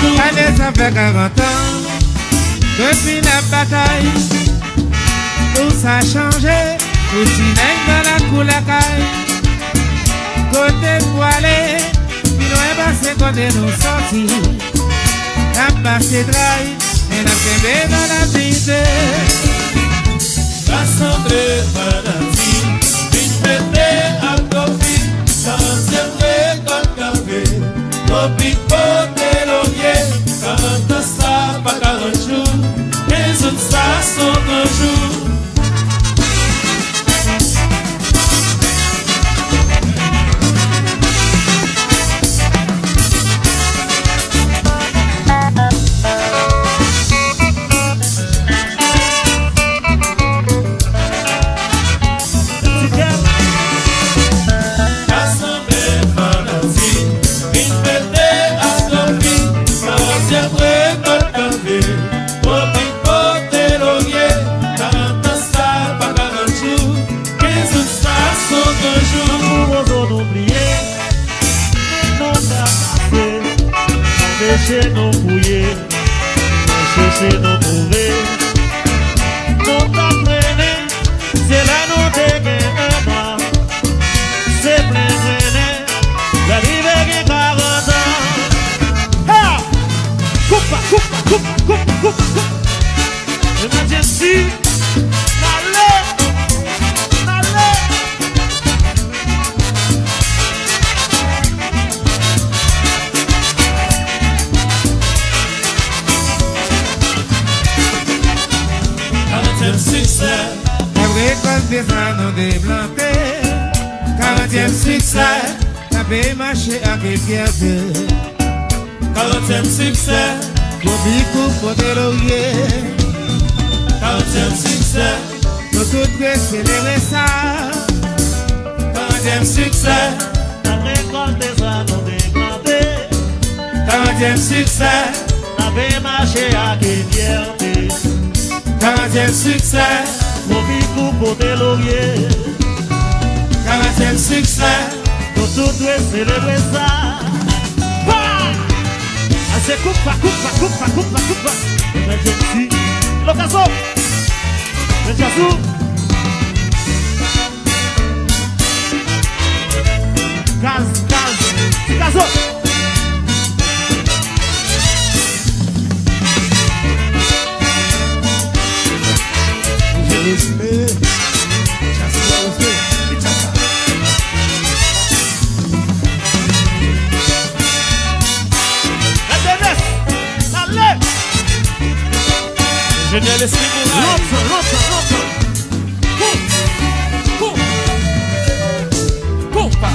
jour. Allez, ça fait 40 ans depuis la bataille. Tout ça a changé, tout si n'est dans la coulacaille. Côté poilé, puis nous est passé côté nous sortis. La passé trahi, et la kébé dans la vie. Rassemblé Panati, une fête à Kofi, 40e récolte café, Kofi côté laurier, 40 ans ça, pas 40 jours, les autres ça sont un jour. Chercher nos fouiller, chercher nos trouver, nous t'apprenez, c'est là nous dégainons, c'est plein traîner, la liberté 40 ans. Ha! Coupe, emergency, allez. Récolte des anneaux déblantés, 40e succès, la paix marché à fierté. 40e succès, pour Bicou, pour des lauriers. 40e succès, nous tous célébrer ça. 40e succès, la récolte des anneaux déblantés, 40e succès, la paix marché à fierté. 40e succès, mon bicou pour des lauriers. 40e succès, nous tous célébrer ça. C'est coupa. Emergency, l'occasion. Le jazzou. Gaz, gazo. Je ne laisse plus l'autre. Coupa.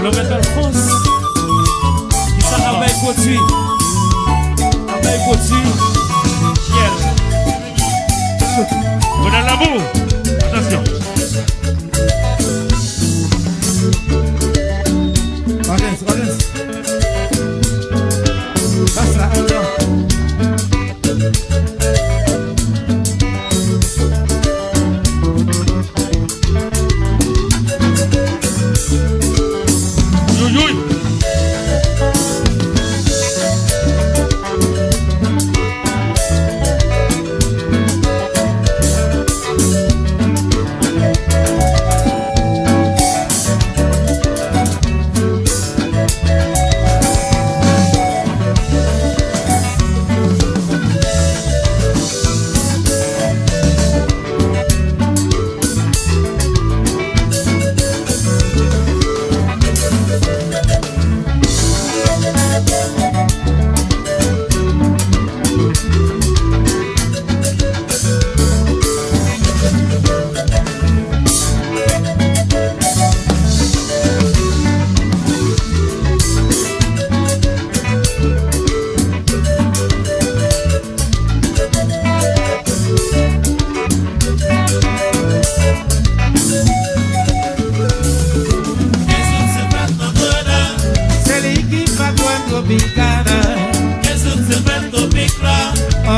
Le maître Alphonse, qui s'en abeille continue. Abeille continue. On a l'amour. Attention. Audience. Passe là,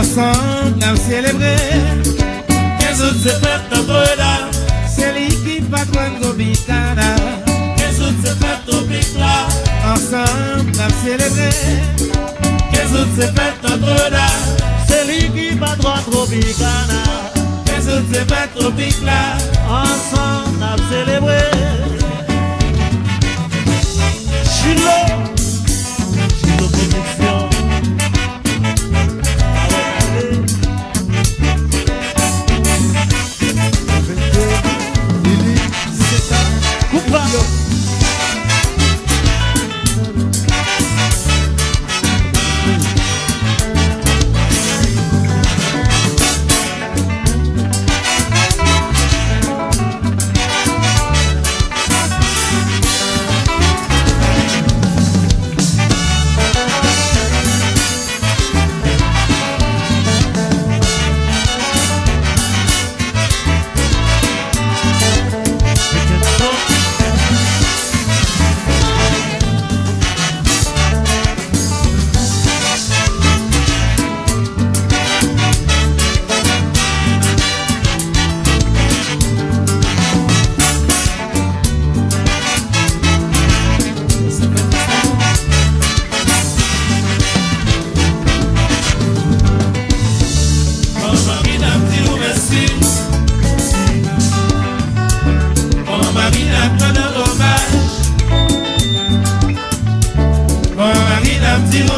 ensemble, on célébrer. Qu'est-ce que c'est fait dans là? C'est l'équipe patronne Gobicana. Qu'est-ce que c'est fait dans là? Ensemble, on célébrer. Qu'est-ce que c'est fait dans là? C'est l'équipe patronne Gobicana. Qu'est-ce que c'est fait dans là? Ensemble, on célébrer. Chilo production.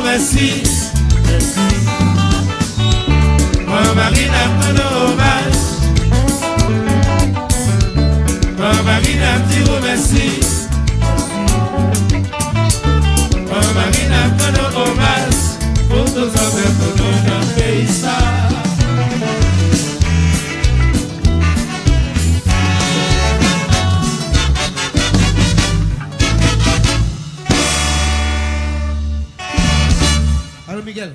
Merci. Mon mari n'a pas d'hommage. Mon mari n'a pas de merci. Mon mari n'a pas d'hommage. Pour tous les hommes pour nous pays ça. Allô Miguel.